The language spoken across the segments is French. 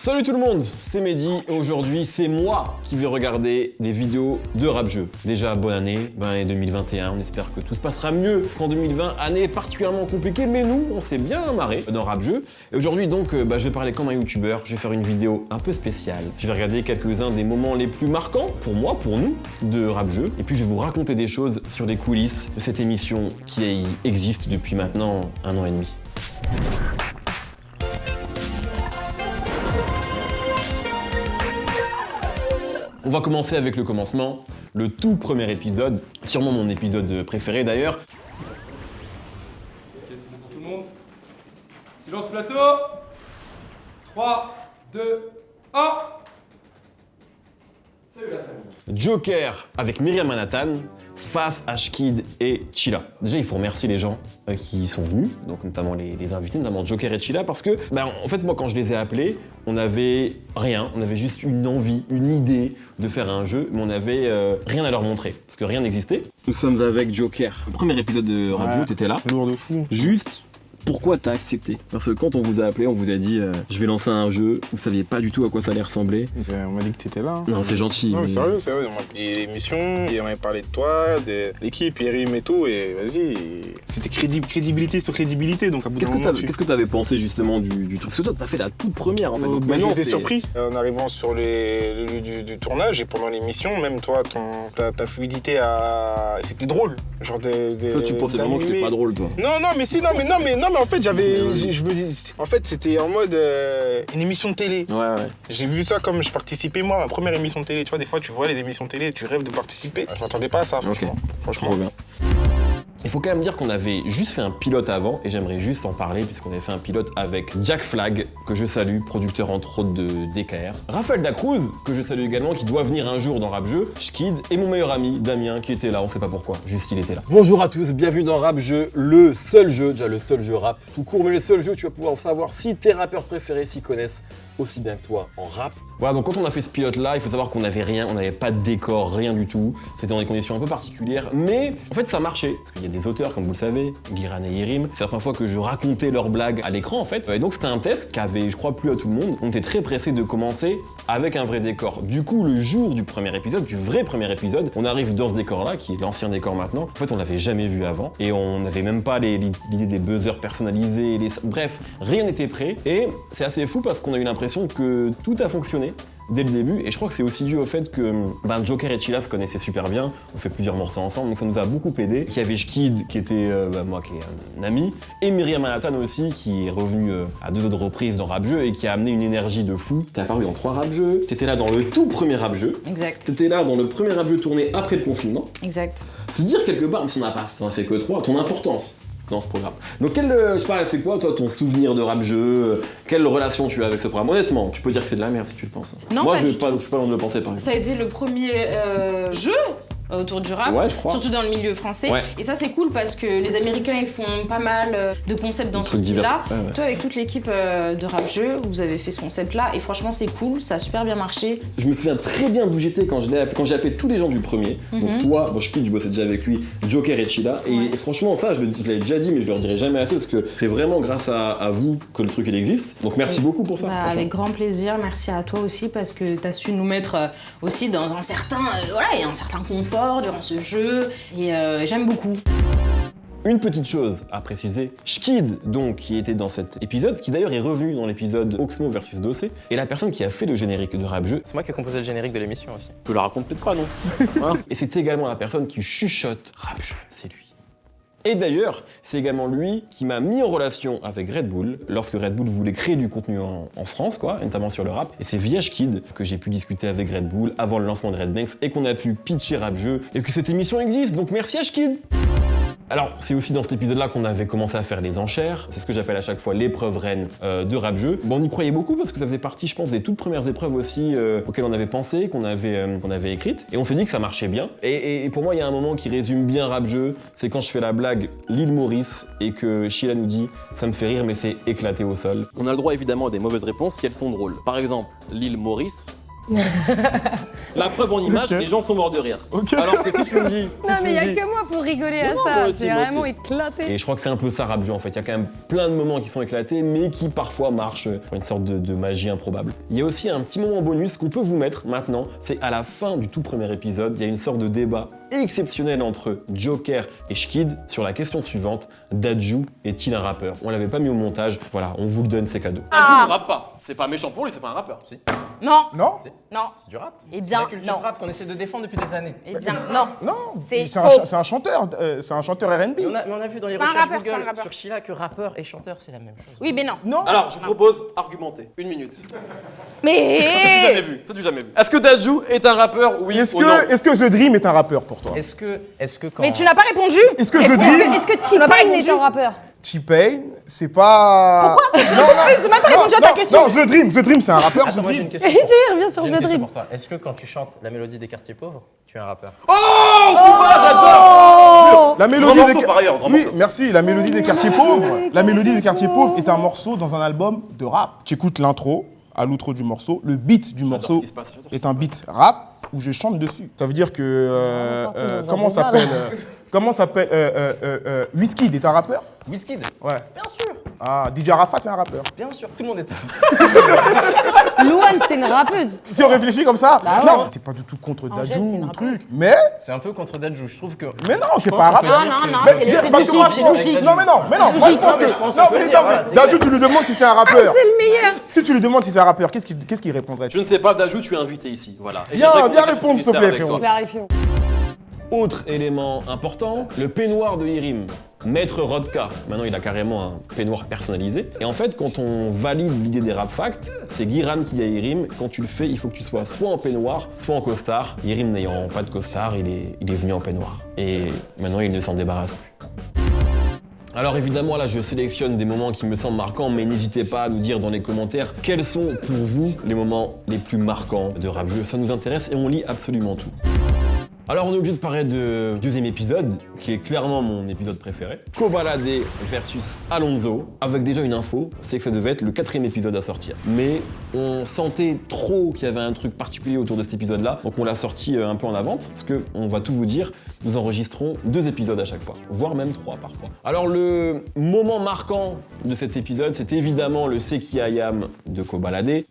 Salut tout le monde, c'est Mehdi et aujourd'hui c'est moi qui vais regarder des vidéos de rap jeu. Déjà bonne année 2021, on espère que tout se passera mieux qu'en 2020, année particulièrement compliquée, mais nous on s'est bien marré dans rap jeu. Et aujourd'hui donc je vais parler comme un youtubeur, je vais faire une vidéo un peu spéciale. Je vais regarder quelques-uns des moments les plus marquants pour moi, pour nous, de rap jeu. Et puis je vais vous raconter des choses sur les coulisses de cette émission qui existe depuis maintenant 1 an et demi. On va commencer avec le commencement, le tout premier épisode, sûrement mon épisode préféré d'ailleurs. Ok, c'est bon pour tout le monde. Silence plateau. 3, 2, 1. Salut la famille. Joker avec Myriam Manhattan face à Schkid et Chilla. Déjà, il faut remercier les gens qui sont venus, donc notamment les invités, notamment Joker et Chilla, parce que, en fait, moi, quand je les ai appelés, on n'avait rien, on avait juste une envie, une idée de faire un jeu, mais on n'avait rien à leur montrer, parce que rien n'existait. Nous sommes avec Joker. Le premier épisode de Radio, t'étais là. Lourd de fou. Juste, pourquoi t'as accepté? Parce que quand on vous a appelé, on vous a dit je vais lancer un jeu, vous saviez pas du tout à quoi ça allait ressembler. On m'a dit que t'étais là. Hein. Non, c'est gentil. Non, mais mais- sérieux, on m'a appelé l'émission, et on m'avait parlé de toi, de l'équipe, Yerim et tout, et vas-y. C'était crédibilité sur crédibilité, donc à bout d'un moment, Qu'est-ce que t'avais pensé justement du truc? Parce que toi, t'as fait la toute première en fait. Donc maintenant, j'étais c'est- surpris en arrivant sur le lieu du tournage et pendant l'émission, même toi, ta fluidité c'était drôle. Genre Ça, tu pensais vraiment que j'étais pas drôle, toi? Non, mais en fait, je me dis, en fait, c'était en mode une émission de télé. Ouais. J'ai vu ça comme je participais, moi, à ma première émission de télé. Tu vois, des fois, tu vois les émissions de télé et tu rêves de participer. Je m'attendais pas à ça, franchement. Franchement. Trop bien. Il faut quand même dire qu'on avait juste fait un pilote avant, et j'aimerais juste en parler, puisqu'on avait fait un pilote avec Jack Flag, que je salue, producteur entre autres de DKR. Raphaël Dacruz, que je salue également, qui doit venir un jour dans Rap Jeu. Schkid, et mon meilleur ami, Damien, qui était là, on sait pas pourquoi, juste il était là. Bonjour à tous, bienvenue dans Rap Jeu, le seul jeu rap, tout court, mais le seul jeu où tu vas pouvoir savoir si tes rappeurs préférés s'y connaissent aussi bien que toi en rap. Voilà, donc quand on a fait ce pilote-là, il faut savoir qu'on n'avait rien, on n'avait pas de décor, rien du tout. C'était dans des conditions un peu particulières, mais en fait ça marchait. Parce qu'il y a des auteurs, comme vous le savez, Guiran et Yerim. C'est la première fois que je racontais leurs blagues à l'écran en fait. Et donc c'était un test qui avait, je crois, plu à tout le monde. On était très pressé de commencer avec un vrai décor. Du coup, le jour du premier épisode, du vrai premier épisode, on arrive dans ce décor-là, qui est l'ancien décor maintenant. En fait, on l'avait jamais vu avant. Et on n'avait même pas l'idée des buzzers personnalisés. Bref, rien n'était prêt. Et c'est assez fou parce qu'on a eu l'impression que tout a fonctionné dès le début, et je crois que c'est aussi dû au fait que Joker et Chilla se connaissaient super bien, on fait plusieurs morceaux ensemble, donc ça nous a beaucoup aidé. Il y avait Schkid qui était moi qui est un ami, et Myriam Manhattan aussi qui est revenu à 2 autres reprises dans Rap Jeu et qui a amené une énergie de fou. T'es apparu dans 3 Rap Jeux, t'étais là dans le tout premier Rap Jeu, Exact. t'étais là dans le premier Rap Jeu tourné après le confinement. Exact. C'est dire quelque part, même si on n'a fait que 3, ton importance dans ce programme. Donc je sais pas, c'est quoi toi ton souvenir de Rap Jeu? Quelle relation tu as avec ce programme? Honnêtement, tu peux dire que c'est de la merde si tu le penses. Non, moi pas je du suis pas loin de le penser par exemple. Ça a été le premier jeu autour du rap, Ouais, je crois. surtout dans le milieu français. Ouais. Et ça, c'est cool parce que les Américains, ils font pas mal de concepts dans ce trucs style-là. divers. Ouais. Toi, avec toute l'équipe de Rap Jeu, vous avez fait ce concept-là. Et franchement, c'est cool, ça a super bien marché. Je me souviens très bien d'où j'étais quand j'ai appelé tous les gens du premier. Donc toi, Schkid, je bossais déjà avec lui, Joker et Chilla. Et franchement, ça, je l'avais déjà dit, mais je leur dirai jamais assez parce que c'est vraiment grâce à vous que le truc il existe. Donc merci beaucoup pour ça. franchement. Avec grand plaisir, merci à toi aussi parce que t'as su nous mettre aussi dans un certain, et un certain confort durant ce jeu. Et j'aime beaucoup. Une petite chose à préciser, Schkid, donc, qui était dans cet épisode, qui d'ailleurs est revenu dans l'épisode Oxmo versus Dossé, est la personne qui a fait le générique de Rap Jeu. C'est moi qui ai composé le générique de l'émission aussi. Je la raconte peut-être pas, non Hein. Et c'est également la personne qui chuchote Rap Jeu, c'est lui. Et d'ailleurs, c'est également lui qui m'a mis en relation avec Red Bull lorsque Red Bull voulait créer du contenu en France, quoi, notamment sur le rap. Et c'est via Schkid que j'ai pu discuter avec Red Bull avant le lancement de Red Banks et qu'on a pu pitcher Rap Jeu et que cette émission existe. Donc merci à Schkid. Alors, c'est aussi dans cet épisode-là qu'on avait commencé à faire les enchères. C'est ce que j'appelle à chaque fois l'épreuve reine de Rap Jeu. Bon, on y croyait beaucoup parce que ça faisait partie, je pense, des toutes premières épreuves aussi auxquelles on avait pensé, qu'on avait écrites. Et on s'est dit que ça marchait bien. Et pour moi, il y a un moment qui résume bien Rap Jeu. C'est quand je fais la blague Lil Maurice et que Chilla nous dit « ça me fait rire mais c'est éclaté au sol ». On a le droit évidemment à des mauvaises réponses si elles sont drôles. Par exemple, Lil Maurice, La preuve en image, Ok. les gens sont morts de rire. Ok. Alors que si tu me dis... Non, mais il n'y a que moi pour rigoler à Non, moi ça. aussi, J'ai moi vraiment aussi. éclaté. Et je crois que c'est un peu ça Rap Jeu en fait. Il y a quand même plein de moments qui sont éclatés, mais qui parfois marchent pour une sorte de magie improbable. Il y a aussi un petit moment bonus qu'on peut vous mettre maintenant. C'est à la fin du tout premier épisode, il y a une sorte de débat exceptionnel entre Joker et Schkid sur la question suivante: Dadju est-il un rappeur? On l'avait pas mis au montage. Voilà, on vous le donne, c'est cadeau. Dadju ne rappe pas. C'est pas méchant pour lui, c'est pas un rappeur. Si, Non, Non non. c'est du rap. Eh C'est bien, la culture non. rap qu'on essaie de défendre depuis des années. Eh bien, non. Non, C'est c'est faux. un chanteur, c'est un chanteur R&B. Mais on a vu dans les C'est pas un recherches rappeur, c'est pas un Google rappeur. sur Sheila que rappeur et chanteur, c'est la même chose. Oui, mais non. Non. Alors, je propose argumenter. 1 minute. Mais. C'est du jamais vu. C'est du jamais vu. Est-ce que Dadju est un rappeur? Oui Est-ce ou non? que The Dream est un rappeur pour toi? Est-ce que quand... Mais tu n'as pas répondu. Est-ce que The Dream, Est-ce que T-Pain est un rappeur? T-Pain, c'est pas... Pourquoi? Non, Ils ont même pas répondu à ta question. Non, The Dream, c'est un rappeur. Attends, The moi j'ai Dream. une question. Et pour toi. il revient sur J'ai une The question Dream. pour toi. Est-ce que quand tu chantes la mélodie des quartiers pauvres, tu es un rappeur? La Grand mélodie morceau, par ailleurs, grand Oui, morceau. merci. La mélodie des quartiers pauvres. La mélodie des quartiers pauvres est un morceau dans un album de rap. Tu écoutes l'intro, à l'outro du morceau. Le beat du ce morceau qui se passe, j'adore ce est un beat rap où je chante dessus. Ça veut dire que comment s'appelle Wizkid est un rappeur? Wizkid? Ouais. Bien sûr, Ah, DJ Arafat c'est un rappeur. bien sûr, tout le monde est Louane, c'est une rappeuse. Si on réfléchit comme ça, Bah non, ouais. c'est pas du tout contre Angèle, Dadju c'est une ou rappeuse. truc. Mais C'est un peu contre Dadju, je trouve que... non, c'est pense pas un qu'on peut rappeur. dire Non, que- non, Mais c'est parce que logique, moi, c'est logique. Non, mais non. Moi, je Logique, pense mais que. je pense Non, qu'on peut mais le dire, non, voilà, mais c'est Dadju, clair. tu lui demandes si c'est un rappeur. C'est le meilleur. Si tu lui demandes si c'est un rappeur, qu'est-ce qu'il répondrait? Je ne sais pas, Dadju, tu es invité ici. Voilà. Et Viens, j'aimerais viens qu'on répondre, s'il te discute plaît, avec frérot. toi. Clarifions. Autre élément important, le peignoir de Yerim. Maître Rodka, maintenant il a carrément un peignoir personnalisé. Et en fait, quand on valide l'idée des rap facts, c'est Guiran qui dit à Yerim, quand tu le fais, il faut que tu sois soit en peignoir, soit en costard. Yerim n'ayant pas de costard, il est venu en peignoir. Et maintenant, il ne s'en débarrasse plus. Alors évidemment, là, je sélectionne des moments qui me semblent marquants, mais n'hésitez pas à nous dire dans les commentaires quels sont pour vous les moments les plus marquants de Rap Jeu. Ça nous intéresse et on lit absolument tout. Alors on est obligé de parler du deuxième épisode, qui est clairement mon épisode préféré. Kobalade versus Alonso, avec déjà une info, c'est que ça devait être le 4e épisode à sortir. Mais on sentait trop qu'il y avait un truc particulier autour de cet épisode-là, donc on l'a sorti un peu en avance, parce que on va tout vous dire, nous enregistrons 2 épisodes à chaque fois, voire même 3 parfois. Alors le moment marquant de cet épisode, c'est évidemment le Seki Ayam de Kobalade.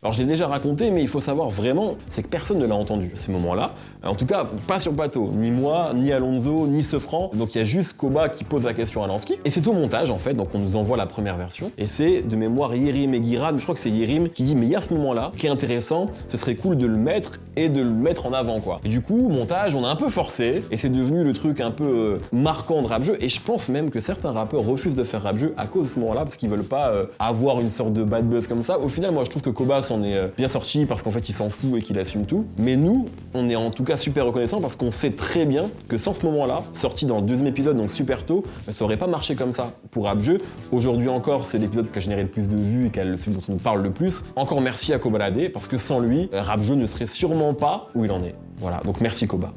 Alors je l'ai déjà raconté, mais il faut savoir vraiment, c'est que personne ne l'a entendu ce moment-là. En tout cas, pas sur le plateau, ni moi, ni Alonso, ni Sefran. Donc il y a juste Koba qui pose la question à Lansky. Et c'est au montage en fait, donc on nous envoie la première version. Et c'est de mémoire Yerim et Guiran, je crois que c'est Yerim qui dit mais il y a ce moment-là qui est intéressant, ce serait cool de le mettre et de le mettre en avant quoi. Et du coup, montage, on a un peu forcé et c'est devenu le truc un peu marquant de rap jeu. Et je pense même que certains rappeurs refusent de faire rap jeu à cause de ce moment-là parce qu'ils veulent pas avoir une sorte de bad buzz comme ça. Au final, moi je trouve que Koba s'en est bien sorti parce qu'en fait il s'en fout et qu'il assume tout. Mais nous, on est en tout cas super reconnaissant parce qu'on sait très bien que sans ce moment-là, sorti dans le 2e épisode, donc super tôt, ça aurait pas marché comme ça pour Rap Jeu. Aujourd'hui encore, c'est l'épisode qui a généré le plus de vues et celui dont on nous parle le plus. Encore merci à Kobalade parce que sans lui, Rap Jeu ne serait sûrement pas où il en est. Voilà, donc merci Koba.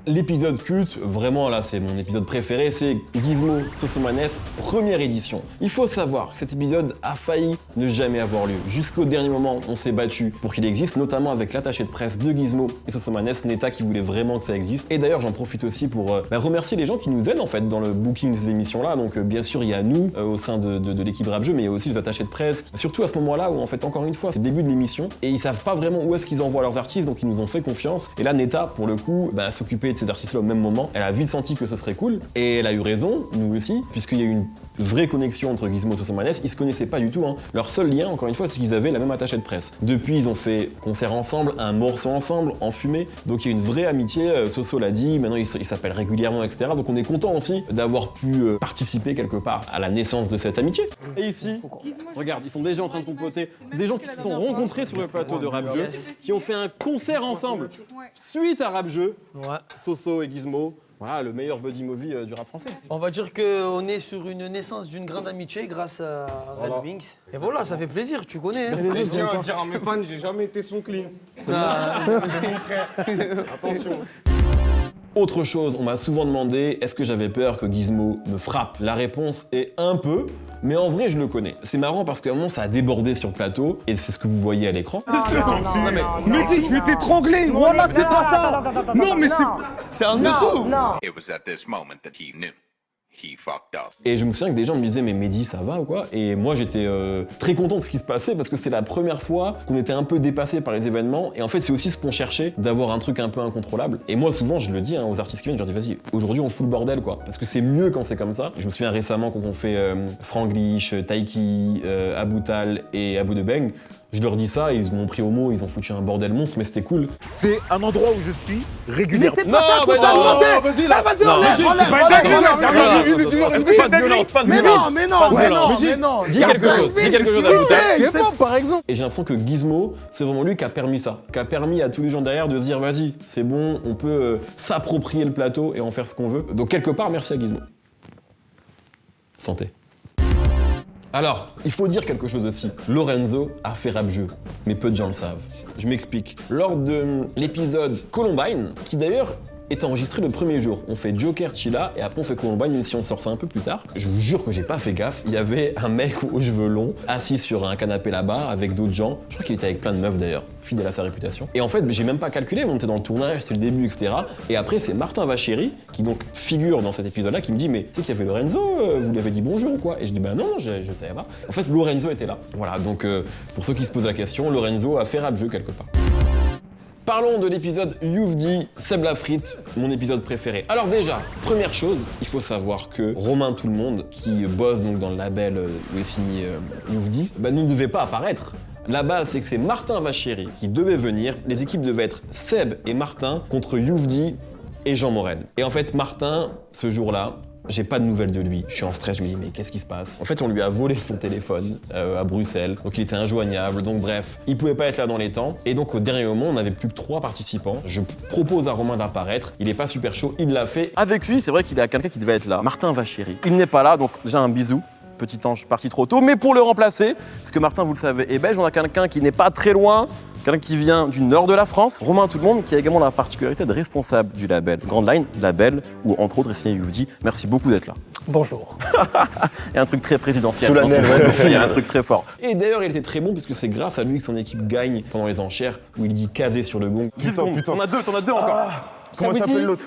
L'épisode culte, vraiment là c'est mon épisode préféré, c'est Gizmo Sosomanes, première édition. Il faut savoir que cet épisode a failli ne jamais avoir lieu. Jusqu'au dernier moment, on s'est battu pour qu'il existe, notamment avec l'attaché de presse de Gizmo et Sosomanes, Neta qui voulait vraiment que ça existe. Et d'ailleurs j'en profite aussi pour remercier les gens qui nous aident en fait dans le booking de ces émissions-là. Donc bien sûr il y a nous au sein de l'équipe Rap Jeu, mais il y a aussi les attachés de presse. Surtout à ce moment-là où en fait encore une fois c'est le début de l'émission et ils savent pas vraiment où est-ce qu'ils envoient leurs artistes, donc ils nous ont fait confiance. Et là Neta pour le coup s'occuper de ces artistes-là au même moment, elle a vite senti que ce serait cool, et elle a eu raison, nous aussi, puisqu'il y a eu une vraie connexion entre Gizmo et Sosomanes. Ils se connaissaient pas du tout, hein. Leur seul lien, encore une fois, c'est qu'ils avaient la même attachée de presse. Depuis, ils ont fait concert ensemble, un morceau ensemble, en fumée, donc il y a une vraie amitié, Soso l'a dit, maintenant ils s'appellent régulièrement, etc. Donc on est content aussi d'avoir pu participer quelque part à la naissance de cette amitié. Et ici, regarde, ils sont déjà en train de comploter, des gens qui se sont rencontrés sur le plateau de Rap Jeu, qui ont fait un concert ensemble, suite à Rap Jeu, Soso et Gizmo, voilà le meilleur buddy movie du rap français. On va dire qu'on est sur une naissance d'une grande amitié grâce à Red Wings. Et voilà, ça fait plaisir, tu connais. Hein. Je tiens à dire à mes fans, j'ai jamais été son clean. Ah, Attention. Autre chose, on m'a souvent demandé est-ce que j'avais peur que Gizmo me frappe. La réponse est un peu, mais en vrai je le connais. C'est marrant parce qu'à un moment ça a débordé sur le plateau et c'est ce que vous voyez à l'écran. Mais dis, je vais t'étrangler. Voilà, c'est pas ça. Non, mais c'est un dessous. It was at this moment that he knew. He fucked up. Et je me souviens que des gens me disaient mais Mehdi ça va ou quoi? Et moi j'étais très content de ce qui se passait parce que c'était la première fois qu'on était un peu dépassé par les événements et en fait c'est aussi ce qu'on cherchait, d'avoir un truc un peu incontrôlable. Et moi souvent je le dis aux artistes qui viennent, je leur dis vas-y, aujourd'hui on fout le bordel quoi, parce que c'est mieux quand c'est comme ça. Je me souviens récemment quand on fait Franglish, Taiki, Aboutal et Abou de Beng, je leur dis ça, ils m'ont pris au mot, ils ont foutu un bordel monstre, mais c'était cool. C'est un endroit où je suis régulièrement. Mais c'est pas ça qu'on t'a demandé. Vas-y, là, vas-y, enlève. Mais non. Dis quelque chose à Aboutal. C'est bon, par exemple. Et j'ai l'impression que Gizmo, c'est vraiment lui qui a permis ça, qui a permis à tous les gens derrière de se dire vas-y, c'est bon, on peut s'approprier le plateau et en faire ce qu'on veut. Donc quelque part, merci à Gizmo. Santé. Alors, il faut dire quelque chose aussi. Lorenzo a fait rap-jeu, mais peu de gens le savent. Je m'explique. Lors de l'épisode Columbine, qui d'ailleurs est enregistré le premier jour. On fait Joker, Chilla, et après on fait Columbine, même si on sort ça un peu plus tard. Je vous jure que j'ai pas fait gaffe. Il y avait un mec aux cheveux longs, assis sur un canapé là-bas, avec d'autres gens. Je crois qu'il était avec plein de meufs d'ailleurs, fidèle à sa réputation. Et en fait, j'ai même pas calculé, on était dans le tournage, c'est le début, etc. Et après, c'est Martin Vachéry, qui donc figure dans cet épisode-là, qui me dit mais tu sais qu'il y avait Lorenzo, vous lui avez dit bonjour ou quoi? Et je dis bah non, je savais pas. En fait, Lorenzo était là. Voilà, donc pour ceux qui se posent la question, Lorenzo a fait rap-jeu quelque part. Parlons de l'épisode Youvdi, Seb Lafrite, mon épisode préféré. Alors déjà, première chose, il faut savoir que Romain Tout-le-Monde, qui bosse donc dans le label où est signé Youvdi, ne devait pas apparaître. La base, c'est que c'est Martin Vachéry qui devait venir. Les équipes devaient être Seb et Martin contre Youvdi et Jean Morel. Et en fait, Martin, ce jour-là, j'ai pas de nouvelles de lui. Je suis en stress, je me dis mais qu'est-ce qui se passe? En fait, on lui a volé son téléphone à Bruxelles, donc il était injoignable, donc bref, il pouvait pas être là dans les temps. Et donc au dernier moment, on n'avait plus que 3 participants. Je propose à Romain d'apparaître, il est pas super chaud, il l'a fait. Avec lui, c'est vrai qu'il y a quelqu'un qui devait être là, Martin Vachéry. Il n'est pas là, donc déjà un bisou. Petit ange parti trop tôt, mais pour le remplacer, parce que Martin, vous le savez, est belge, on a quelqu'un qui n'est pas très loin, quelqu'un qui vient du nord de la France, Romain Tout-le-Monde, qui a également la particularité d'être responsable du label Grand Line, label où entre autres est signé Youvdi. Merci beaucoup d'être là. Bonjour. Il y a un truc très présidentiel. Solennel, ouais. Il y a un truc très fort. Et d'ailleurs, il était très bon parce que c'est grâce à lui que son équipe gagne pendant les enchères où il dit casé sur le gong. Putain. T'en as deux encore. Comment s'appelle l'autre?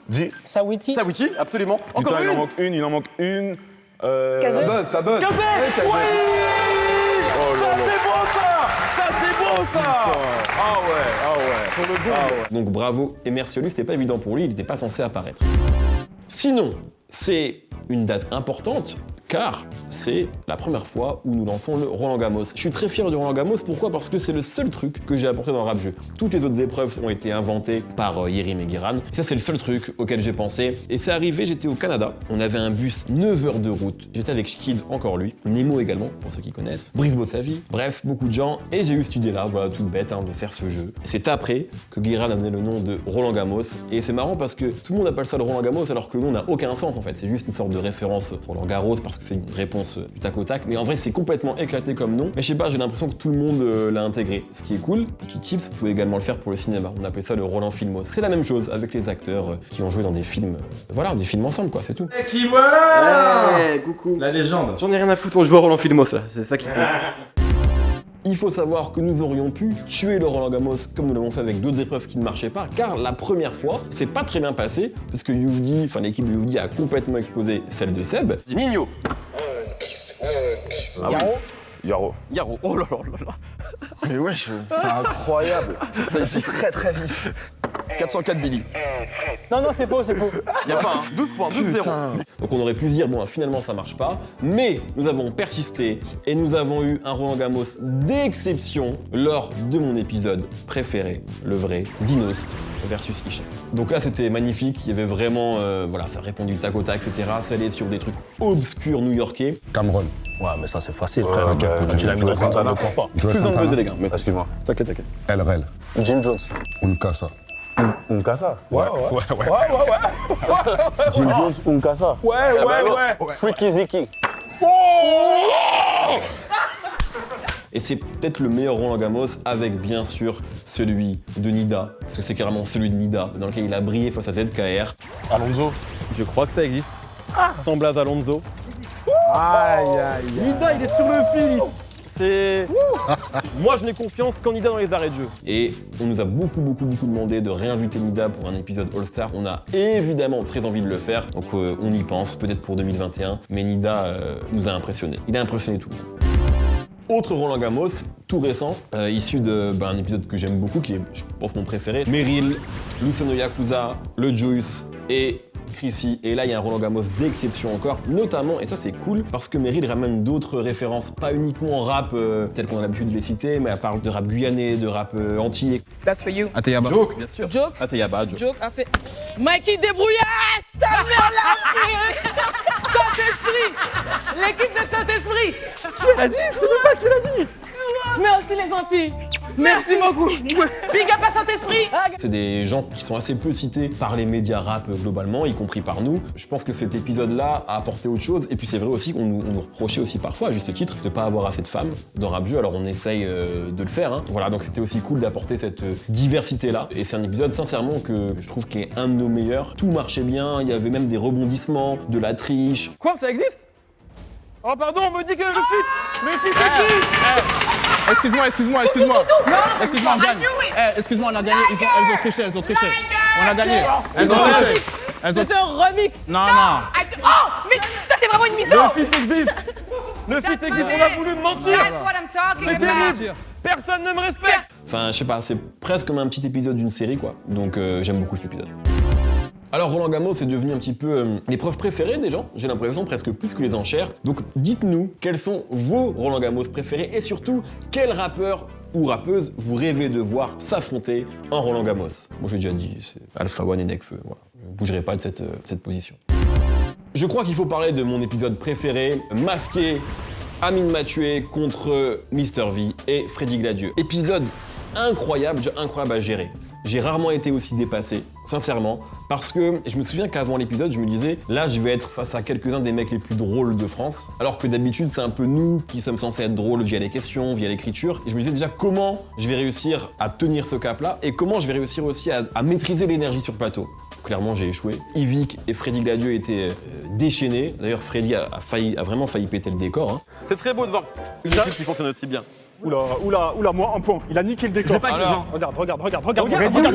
Dis. Sawiti. Sawiti, absolument. Putain, Encore il en manque une. Casé. Ça buzz. Casé. Oui. Oh là là. Ça c'est beau ça. Ah ouais. Sur le gong. Donc bravo et merci à lui, c'était pas évident pour lui, il n'était pas censé apparaître. Sinon, c'est une date importante car c'est la première fois où nous lançons le Roland Gamos. Je suis très fier du Roland Gamos, pourquoi? Parce que c'est le seul truc que j'ai apporté dans le rap-jeu. Toutes les autres épreuves ont été inventées par Yerim et Guéran. Ça c'est le seul truc auquel j'ai pensé. Et c'est arrivé, j'étais au Canada, on avait un bus 9 heures de route. J'étais avec Schkid, encore lui, Nemo également, pour ceux qui connaissent, Brice Bossavi, bref, beaucoup de gens. Et j'ai eu cette idée-là, voilà, toute bête, de faire ce jeu. C'est après que Guéran a donné le nom de Roland Gamos. Et c'est marrant parce que tout le monde appelle ça le Roland Gamos alors que le nom n'a aucun sens en fait. C'est juste une sorte de référence Roland Garros parce que c'est une réponse du tac au tac, mais en vrai c'est complètement éclaté comme nom. Mais je sais pas, j'ai l'impression que tout le monde l'a intégré. Ce qui est cool, petit tips, vous pouvez également le faire pour le cinéma. On appelle ça le Roland Filmos. C'est la même chose avec les acteurs qui ont joué dans des films, voilà, des films ensemble quoi, c'est tout. Et qui voilà coucou. La légende. J'en ai rien à foutre, on joue à Roland Filmos là, c'est ça qui compte. Il faut savoir que nous aurions pu tuer le Roland Gamos comme nous l'avons fait avec d'autres épreuves qui ne marchaient pas, car la première fois, c'est pas très bien passé, parce que Youvdi, enfin l'équipe de Youvdi a complètement exposé celle de Seb. Nino. Yaro. Yaro, oh là là là là. Mais wesh, c'est incroyable. C'est très très vif. 404 Billy. Non, c'est faux. Il y a pas un 12 points, 12-0. Donc on aurait pu se dire, bon, finalement ça marche pas, mais nous avons persisté et nous avons eu un Roland Gamos d'exception lors de mon épisode préféré, le vrai, Dinos versus Isha. Donc là c'était magnifique, il y avait vraiment, voilà, ça répondait du tac au tac, etc. Ça allait sur des trucs obscurs new-yorkais. Cameron. Ouais, mais ça c'est facile, frère. Tu l'as mis dans un zone de confort. Plus dans le buzz les gars, mais excuse-moi. T'inquiète. LRL. Jim Jones. Unkasa. Unkasa. Ouais. Jim Jones, Unkasa. Ouais. Freaky Ziki. Et Et c'est peut-être le meilleur Roland Gamos avec bien sûr celui de Nida, parce que c'est carrément celui de Nida, dans lequel il a brillé face à ZKR. Alonso. Je crois que ça existe. Sans Blas Alonso. Aïe, aïe, aïe. Nida, il est sur le fil. C'est... Moi, je n'ai confiance qu'en Nida dans les arrêts de jeu. Et on nous a beaucoup demandé de réinviter Nida pour un épisode All-Star. On a évidemment très envie de le faire, donc on y pense, peut-être pour 2021. Mais Nida nous a impressionnés. Il a impressionné tout le monde. Autre Roland Gamos, tout récent, issu d'un épisode que j'aime beaucoup, qui est, je pense, mon préféré. Meryl, Luciano Yakuza, le Juice et Chrissy. Et là, il y a un Roland Gamos d'exception encore, notamment, et ça c'est cool, parce que Meryl ramène d'autres références, pas uniquement en rap, telles qu'on a l'habitude de les citer, mais elle parle de rap guyanais, de rap antillais. That's for you. Ateyaba. Joke, bien sûr. Joke. Ateyaba, Joke. Joke a fait. Mikey débrouillard, ça met la Saint-Esprit. L'équipe de Saint-Esprit. Qui l'a dit? Je sais même pas qui l'a dit. Merci les Antilles. Merci beaucoup. Big up à Saint-Esprit. C'est des gens qui sont assez peu cités par les médias rap globalement, y compris par nous. Je pense que cet épisode-là a apporté autre chose. Et puis c'est vrai aussi qu'on nous reprochait aussi parfois, à juste titre, de pas avoir assez de femmes dans rap jeu. Alors on essaye de le faire. Hein. Voilà, donc c'était aussi cool d'apporter cette diversité-là. Et c'est un épisode sincèrement que je trouve qui est un de nos meilleurs. Tout marchait bien, il y avait même des rebondissements, de la triche. Quoi, ça existe? Oh pardon, on me dit que le fit est qui? Excuse-moi. Excuse-moi, on gagne. Excuse-moi, on a gagné. Elles ont triché. On a gagné. Elles ont triché. C'est un remix. Non. Oh, mais toi, t'es vraiment une mytho. Le fit existe. On a voulu me mentir. That's what I'm talking C'est about. terrible. Personne ne me respecte. Enfin, je sais pas, c'est presque comme un petit épisode d'une série, quoi. Donc j'aime beaucoup cet épisode. Alors Roland Gamos est devenu un petit peu l'épreuve préférée des gens, j'ai l'impression presque plus que les enchères. Donc dites-nous quels sont vos Roland Gamos préférés et surtout quel rappeur ou rappeuse vous rêvez de voir s'affronter en Roland Gamos. Moi j'ai déjà dit, c'est Alpha One et Nekfeu, voilà. Je ne bougerai pas de cette position. Je crois qu'il faut parler de mon épisode préféré, Masqué, Amine Mathieu contre Mr V et Freddy Gladieux. Épisode incroyable à gérer. J'ai rarement été aussi dépassé, sincèrement, parce que je me souviens qu'avant l'épisode, je me disais, là, je vais être face à quelques-uns des mecs les plus drôles de France, alors que d'habitude, c'est un peu nous qui sommes censés être drôles via les questions, via l'écriture. Et je me disais déjà comment je vais réussir à tenir ce cap-là et comment je vais réussir aussi à maîtriser l'énergie sur le plateau. Clairement, j'ai échoué. Yvick et Freddy Gladieux étaient déchaînés. D'ailleurs, Freddy a vraiment failli péter le décor. Hein. C'est très beau de voir une équipe qui fonctionne aussi bien. Oula, moi un point. Il a niqué le décor. Regarde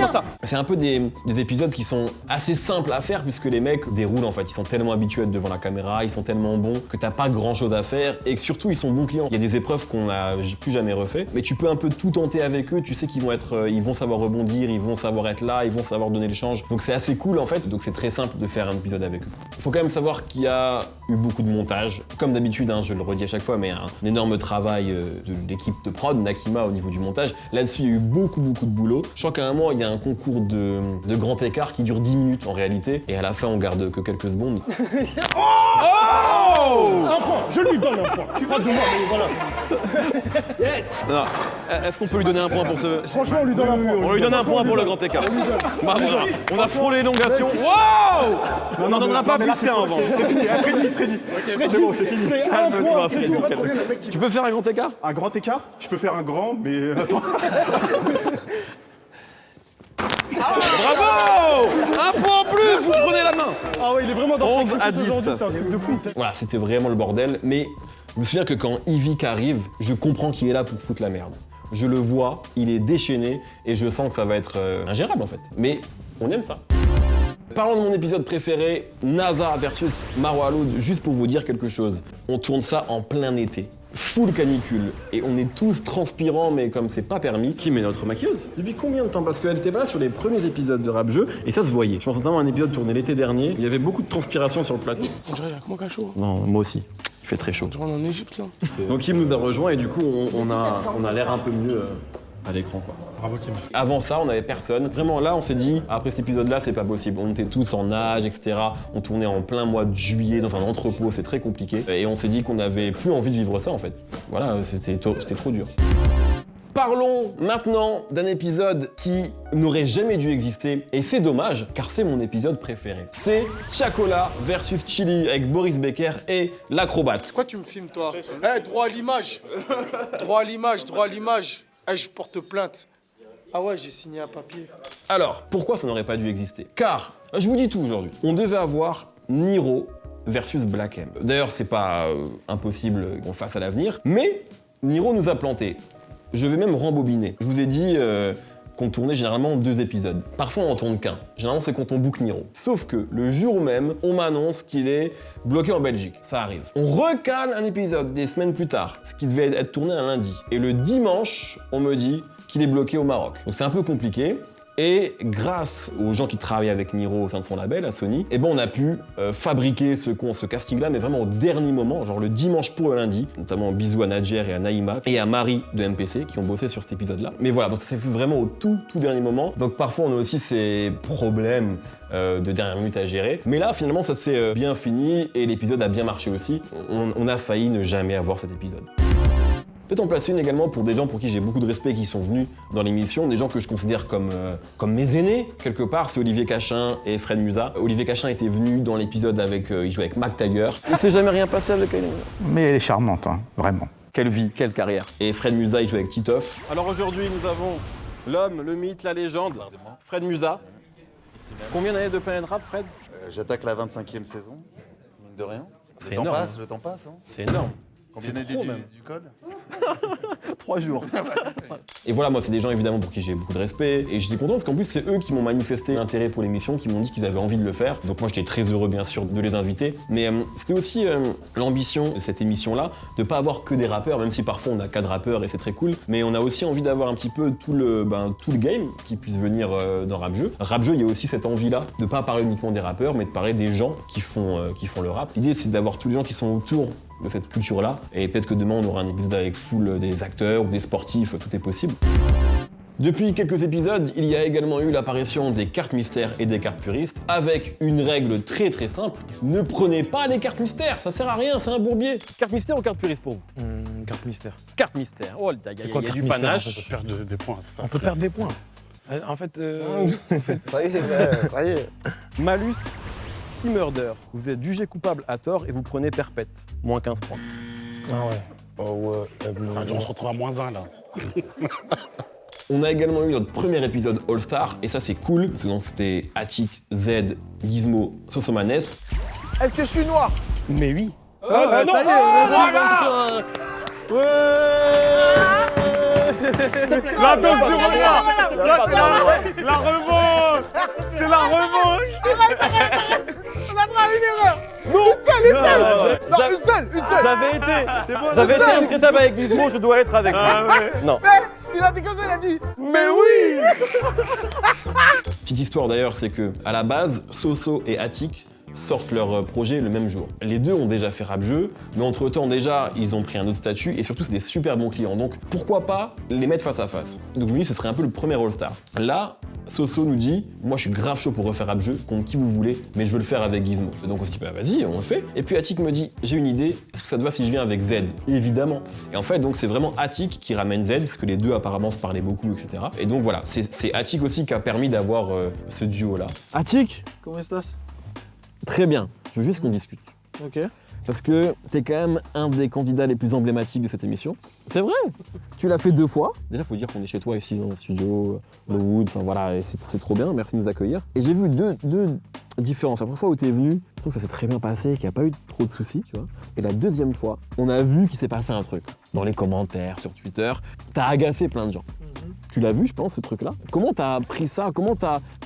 ça. C'est un peu des épisodes qui sont assez simples à faire puisque les mecs déroulent en fait. Ils sont tellement habitués à être devant la caméra, ils sont tellement bons que t'as pas grand chose à faire et que surtout ils sont bons clients. Il y a des épreuves qu'on n'a plus jamais refait, mais tu peux un peu tout tenter avec eux. Tu sais qu'ils vont savoir rebondir, ils vont savoir être là, ils vont savoir donner le change. Donc c'est assez cool en fait. Donc c'est très simple de faire un épisode avec eux. Il faut quand même savoir qu'il y a eu beaucoup de montage. Comme d'habitude, hein, je le redis à chaque fois, mais un énorme travail de l'équipe de prod, Nakima, au niveau du montage. Là-dessus, il y a eu beaucoup de boulot. Je crois qu'à un moment, il y a un concours de grand écart qui dure 10 minutes en réalité, et à la fin, on garde que quelques secondes. Un point, je lui donne un point. Tu parles de moi, mais voilà. Yes. Est-ce qu'on peut lui donner un point pour ce... Franchement, on lui donne un point. On lui donne un point pour le grand écart. Bah, voilà. On a frôlé l'élongation. Wow. On n'en donnera pas plus qu'un en revanche. C'est fini, Freddy. C'est bon, c'est fini. Calme-toi, Freddy. Tu peux faire un grand écart? Un grand écart? Je peux faire un grand, mais attends. Bravo! Un point en plus, vous prenez la main. Ah ouais, il est vraiment dans 11 à 10. C'est un truc de fou. Voilà, c'était vraiment le bordel, mais je me souviens que quand Yvick arrive, je comprends qu'il est là pour foutre la merde. Je le vois, il est déchaîné et je sens que ça va être ingérable en fait. Mais on aime ça. Parlons de mon épisode préféré, NASA versus Marwa Aloud, juste pour vous dire quelque chose. On tourne ça en plein été. Full canicule et on est tous transpirants mais comme c'est pas permis. Kim est notre maquilleuse. Depuis combien de temps? Parce qu'elle était pas là sur les premiers épisodes de Rap Jeu et ça se voyait. Je pense notamment à un épisode tourné l'été dernier, il y avait beaucoup de transpiration sur le plateau. On dirait comment qu'à chaud. Non, moi aussi. Il fait très chaud. On est en Égypte là. Donc Kim nous a rejoint et du coup on a l'air un peu mieux à l'écran quoi. Bravo Kim. Avant ça, on n'avait personne. Vraiment là, on s'est dit, après cet épisode-là, c'est pas possible. On était tous en nage, etc. On tournait en plein mois de juillet dans un entrepôt, c'est très compliqué. Et on s'est dit qu'on n'avait plus envie de vivre ça en fait. Voilà, c'était trop dur. Parlons maintenant d'un épisode qui n'aurait jamais dû exister, et c'est dommage, car c'est mon épisode préféré. C'est Chacola versus Chili avec Boris Becker et l'acrobate. Pourquoi tu me filmes, toi? Eh, droit à l'image. Droit à l'image, droit à l'image. Eh, je porte plainte. Ah ouais, j'ai signé un papier. Alors, pourquoi ça n'aurait pas dû exister? Car, je vous dis tout aujourd'hui, on devait avoir Niro versus Black M. D'ailleurs, c'est pas impossible qu'on le fasse à l'avenir, mais Niro nous a planté. Je vais même rembobiner. Je vous ai dit qu'on tournait généralement 2 épisodes. Parfois, on en tourne qu'un. Généralement, c'est quand on book Niro. Sauf que le jour même, on m'annonce qu'il est bloqué en Belgique. Ça arrive. On recale un épisode des semaines plus tard, ce qui devait être tourné un lundi. Et le dimanche, on me dit qu'il est bloqué au Maroc. Donc c'est un peu compliqué. Et grâce aux gens qui travaillent avec Niro au sein de son label, à Sony, eh ben on a pu fabriquer ce casting-là, mais vraiment au dernier moment, genre le dimanche pour le lundi, notamment bisous à Nadjer et à Naïma et à Marie de MPC qui ont bossé sur cet épisode-là. Mais voilà, donc ça s'est fait vraiment au tout dernier moment. Donc parfois on a aussi ces problèmes de dernière minute à gérer. Mais là, finalement, ça s'est bien fini et l'épisode a bien marché aussi. On a failli ne jamais avoir cet épisode. Peut-être en placer une également pour des gens pour qui j'ai beaucoup de respect qui sont venus dans l'émission, des gens que je considère comme mes aînés, quelque part, c'est Olivier Cachin et Fred Musa. Olivier Cachin était venu dans l'épisode il jouait avec Mac Tiger. Il s'est jamais rien passé avec elle. Mais elle est charmante, hein, vraiment. Quelle vie, quelle carrière. Et Fred Musa, il joue avec Titoff. Alors aujourd'hui, nous avons l'homme, le mythe, la légende, Fred Musa. Combien d'années de Planet Rap, Fred? J'attaque la 25e saison, mine de rien. C'est énorme. Le temps passe. Hein. C'est énorme. Combien d'années du code? 3 jours. Et voilà, moi, c'est des gens évidemment pour qui j'ai beaucoup de respect. Et j'étais content parce qu'en plus, c'est eux qui m'ont manifesté l'intérêt pour l'émission, qui m'ont dit qu'ils avaient envie de le faire. Donc moi, j'étais très heureux, bien sûr, de les inviter. Mais c'était aussi l'ambition de cette émission-là, de pas avoir que des rappeurs, même si parfois on a 4 rappeurs et c'est très cool. Mais on a aussi envie d'avoir un petit peu tout le game qui puisse venir dans Rap Jeu. Rap Jeu, il y a aussi cette envie-là de pas parler uniquement des rappeurs, mais de parler des gens qui font le rap. L'idée, c'est d'avoir tous les gens qui sont autour de cette culture-là. Et peut-être que demain, on aura un épisode avec full des acteurs ou des sportifs, tout est possible. Depuis quelques épisodes, il y a également eu l'apparition des cartes mystères et des cartes puristes, avec une règle très très simple. Ne prenez pas les cartes mystères, ça sert à rien, c'est un bourbier. Carte mystère ou carte puriste pour vous? Carte mystère. Carte mystère, oh, il y a du panache. On peut perdre des points, c'est ça. On peut perdre des points. En fait, Ça y est, ça y est. Malus, 6 murders. Vous êtes jugé coupable à tort et vous prenez perpète. Moins 15 points. Ah ouais. Oh ouais. On se retrouve à -1 là. On a également eu notre premier épisode All-Star, et ça c'est cool, parce que donc c'était Attic, Z, Gizmo, Sosomanes. Est-ce que je suis noir? Mais oui. Ça y est, Voilà. La dose du roi. Ça, c'est la revanche. C'est la revanche. Arrête. On a pas une erreur. Non, une seule. J'avais été intraitable avec Gizmo, je dois l'être avec lui. Non. Mais il a dit comme ça, il a dit mais oui. Petite histoire d'ailleurs, c'est que à la base, Soso et Attic sortent leur projet le même jour. Les deux ont déjà fait Rap Jeu, mais entre-temps déjà, ils ont pris un autre statut et surtout c'est des super bons clients. Donc pourquoi pas les mettre face à face? Donc je me dis ce serait un peu le premier All-Star. Là, Soso nous dit « Moi je suis grave chaud pour refaire Rap Jeu, contre qui vous voulez, mais je veux le faire avec Gizmo. » Donc on se dit bah, « Vas-y, on le fait. » Et puis Attic me dit « J'ai une idée, est-ce que ça te va si je viens avec Z ?» Évidemment. Et en fait donc c'est vraiment Attic qui ramène Z, parce que les deux apparemment se parlaient beaucoup, etc. Et donc voilà, c'est Attic aussi qui a permis d'avoir ce duo-là. Attic, Comment estás? très bien, je veux juste qu'on discute. Ok. Parce que t'es quand même un des candidats les plus emblématiques de cette émission. C'est vrai. Tu l'as fait 2 fois. Déjà, faut dire qu'on est chez toi ici dans le studio, le Wood, enfin voilà, et c'est trop bien, merci de nous accueillir. Et j'ai vu deux différences. La première fois où t'es venu, je trouve que ça s'est très bien passé, qu'il n'y a pas eu trop de soucis, tu vois. Et la deuxième fois, on a vu qu'il s'est passé un truc. Dans les commentaires, sur Twitter, t'as agacé plein de gens. Tu l'as vu, je pense, ce truc-là. Comment t'as pris ça?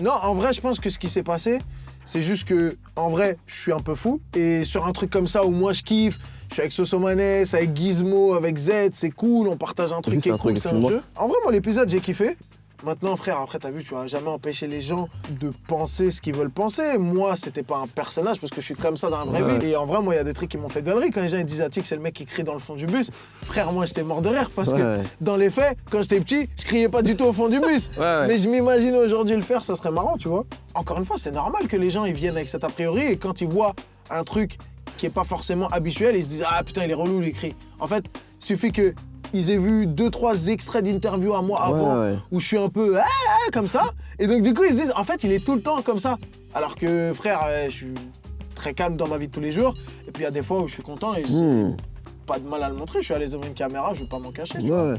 Non, en vrai, je pense que ce qui s'est passé, c'est juste que, en vrai, je suis un peu fou. Et sur un truc comme ça où moi je kiffe, je suis avec Sosomanes, avec Gizmo, avec Z, c'est cool, on partage un truc qui est cool, c'est un jeu. En vrai, moi, l'épisode, j'ai kiffé. Maintenant, frère, après, t'as vu, tu vas jamais empêcher les gens de penser ce qu'ils veulent penser. Moi, c'était pas un personnage parce que je suis comme ça dans la vraie vie. Et en vrai, moi, il y a des trucs qui m'ont fait galerie. Quand les gens ils disent Attic, c'est le mec qui crie dans le fond du bus. Frère, moi, j'étais mort de rire parce que dans les faits, quand j'étais petit, je criais pas du tout au fond du bus. Mais je m'imagine aujourd'hui le faire, ça serait marrant, tu vois. Encore une fois, c'est normal que les gens ils viennent avec cet a priori et quand ils voient un truc qui est pas forcément habituel, ils se disent ah putain, il est relou, il crie. En fait, il suffit que ils aient vu 2-3 extraits d'interviews à moi avant, où je suis un peu comme ça. Et donc du coup, ils se disent, en fait, il est tout le temps comme ça. Alors que frère, je suis très calme dans ma vie de tous les jours. Et puis il y a des fois où je suis content et j'ai pas de mal à le montrer. Je suis à l'aise devant une caméra, je vais pas m'en cacher. Tu vois.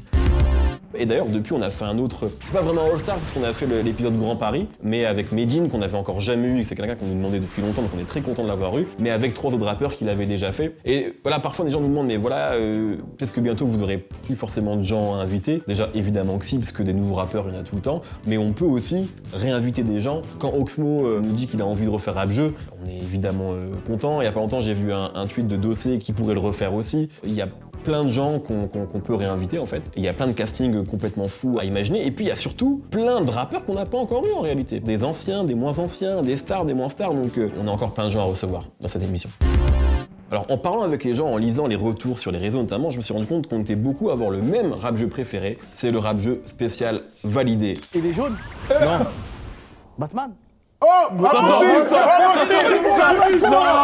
Et d'ailleurs, depuis, on a fait un autre. C'est pas vraiment All-Star parce qu'on a fait l'épisode Grand Paris, mais avec Medine qu'on avait encore jamais eu. C'est quelqu'un qu'on nous demandait depuis longtemps, donc on est très content de l'avoir eu. Mais avec 3 autres rappeurs qui l'avaient déjà fait. Et voilà, parfois les gens nous demandent, mais voilà, peut-être que bientôt vous aurez plus forcément de gens à inviter. Déjà, évidemment que si, parce que des nouveaux rappeurs, il y en a tout le temps. Mais on peut aussi réinviter des gens. Quand Oxmo nous dit qu'il a envie de refaire Rap Jeu, on est évidemment content. Il y a pas longtemps, j'ai vu un tweet de Dossé qui pourrait le refaire aussi. Il y a plein de gens qu'on peut réinviter en fait. Et il y a plein de castings complètement fous à imaginer. Et puis il y a surtout plein de rappeurs qu'on n'a pas encore eu en réalité. Des anciens, des moins anciens, des stars, des moins stars. Donc on a encore plein de gens à recevoir dans cette émission. Alors en parlant avec les gens, en lisant les retours sur les réseaux notamment, je me suis rendu compte qu'on était beaucoup à avoir le même rap jeu préféré. C'est le rap jeu spécial validé. Il est jaune? Non. Batman? Oh, impossible ça! Impossible ça!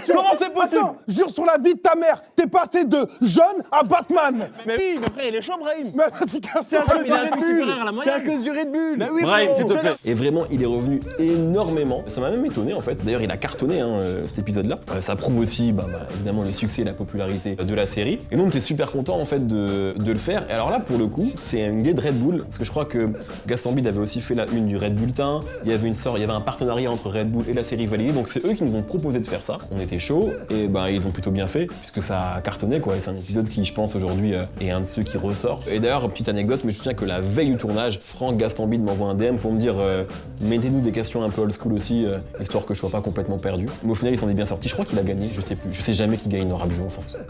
Comment c'est possible? Jure sur la vie de ta mère, t'es passé de jaune à Batman. Mais oui, mais frère, il est chaud, Brahim. Mais c'est à cause du Red Bull. Mais oui, Brahim, s'il te plaît. Et vraiment, il est revenu énormément. Ça m'a même étonné en fait. D'ailleurs, il a cartonné cet épisode-là. Ça prouve aussi, évidemment, le succès et la popularité de la série. Et donc, t'es super content en fait de le faire. Et alors là, pour le coup, c'est une idée de Red Bull, parce que je crois que Gaston Bide avait aussi fait la une du Red Bulletin. Il y avait un partenariat entre Red Bull et la série validée. Donc c'est eux qui nous ont proposé de faire ça. On était chaud et ils ont plutôt bien fait puisque ça a cartonné quoi. Et c'est un épisode qui, je pense aujourd'hui, est un de ceux qui ressort. Et d'ailleurs, petite anecdote, mais je me souviens que la veille du tournage, Franck Gastambide m'envoie un DM pour me dire mettez-nous des questions un peu old school aussi, histoire que je sois pas complètement perdu. Mais au final, il s'en est bien sorti. Je crois qu'il a gagné. Je sais plus. Je sais jamais qui gagne le rap jeu. On s'en fout.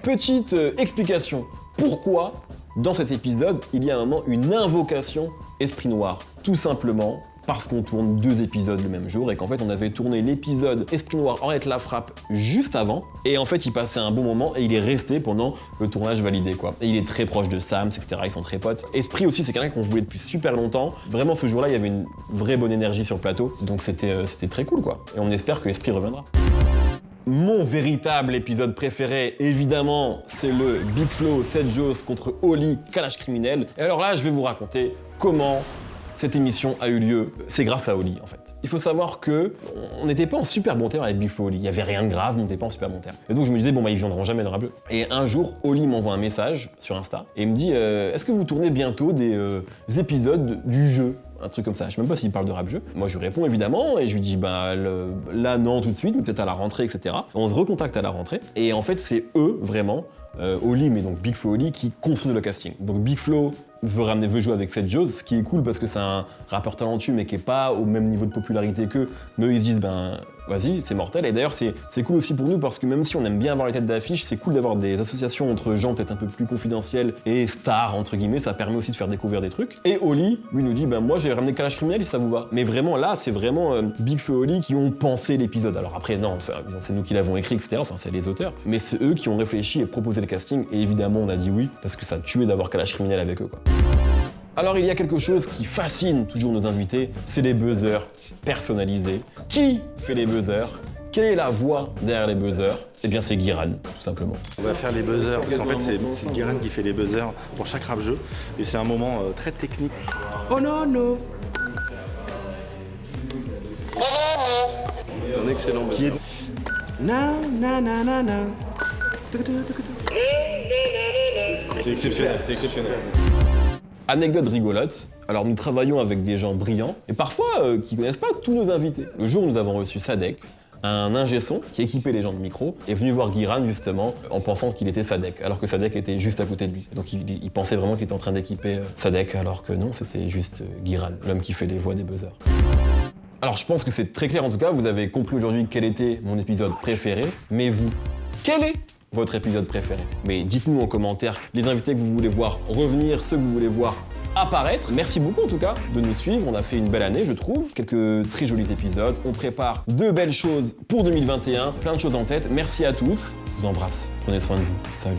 Petite explication. Pourquoi dans cet épisode, il y a un moment une invocation Esprit Noir? Tout simplement parce qu'on tourne 2 épisodes le même jour et qu'en fait on avait tourné l'épisode Esprit Noir Henriette la frappe juste avant et en fait il passait un bon moment et il est resté pendant le tournage validé quoi. Et il est très proche de Sams, etc. Ils sont très potes. Esprit aussi c'est quelqu'un qu'on voulait depuis super longtemps. Vraiment ce jour-là il y avait une vraie bonne énergie sur le plateau donc c'était très cool quoi. Et on espère que Esprit reviendra. Mon véritable épisode préféré, évidemment, c'est le Big Flo, Seth Joss contre Oli, Kalash Criminel. Et alors là, je vais vous raconter comment cette émission a eu lieu. C'est grâce à Oli, en fait. Il faut savoir que on n'était pas en super bon terme avec Big Flo Oli. Il n'y avait rien de grave, mais on n'était pas en super bon terme. Et donc je me disais, ils viendront jamais dans Rap Jeu. Et un jour, Oli m'envoie un message sur Insta et il me dit est-ce que vous tournez bientôt des épisodes du jeu ? Un truc comme ça. Je sais même pas s'il parle de Rap Jeu. Moi, je lui réponds évidemment et je lui dis là non tout de suite, mais peut-être à la rentrée, etc. On se recontacte à la rentrée et en fait c'est eux vraiment, Oli, mais donc Big Flo Oli qui construisent le casting. Donc Big Flo veut jouer avec Seth Joss, ce qui est cool parce que c'est un rappeur talentueux mais qui est pas au même niveau de popularité qu'eux. Mais eux ils se disent vas-y, c'est mortel. Et d'ailleurs c'est cool aussi pour nous parce que même si on aime bien avoir les têtes d'affiche, c'est cool d'avoir des associations entre gens peut-être un peu plus confidentiels et stars entre guillemets, ça permet aussi de faire découvrir des trucs. Et Oli, lui nous dit moi j'ai ramené Kalash Criminel si ça vous va. Mais vraiment là c'est vraiment Big Flo Oli qui ont pensé l'épisode. Alors après non, c'est nous qui l'avons écrit etc. Enfin c'est les auteurs. Mais c'est eux qui ont réfléchi et proposé le casting et évidemment on a dit oui parce que ça tuait d'avoir Kalash Criminel avec eux quoi. Alors il y a quelque chose qui fascine toujours nos invités, c'est les buzzers personnalisés. Qui fait les buzzers? Quelle est la voix derrière les buzzers? Eh bien c'est Guiran, tout simplement. On va faire les buzzers, parce qu'en fait c'est Guiran qui fait les buzzers pour chaque rap jeu. Et c'est un moment très technique. Oh non, non. Un excellent buzzer. Non, non, non, non, non. C'est exceptionnel, c'est exceptionnel. Anecdote rigolote, alors nous travaillons avec des gens brillants et parfois qui connaissent pas tous nos invités. Le jour où nous avons reçu Sadek, un ingé son qui équipait les gens de micro, est venu voir Guiran justement en pensant qu'il était Sadek, alors que Sadek était juste à côté de lui. Donc il pensait vraiment qu'il était en train d'équiper Sadek, alors que non, c'était juste Guiran, l'homme qui fait les voix des buzzers. Alors je pense que c'est très clair en tout cas, vous avez compris aujourd'hui quel était mon épisode préféré, mais vous, quel est votre épisode préféré? Mais dites-nous en commentaire les invités que vous voulez voir revenir, ceux que vous voulez voir apparaître. Merci beaucoup en tout cas de nous suivre, on a fait une belle année je trouve, quelques très jolis épisodes, on prépare de belles choses pour 2021, plein de choses en tête. Merci à tous, je vous embrasse, prenez soin de vous, salut.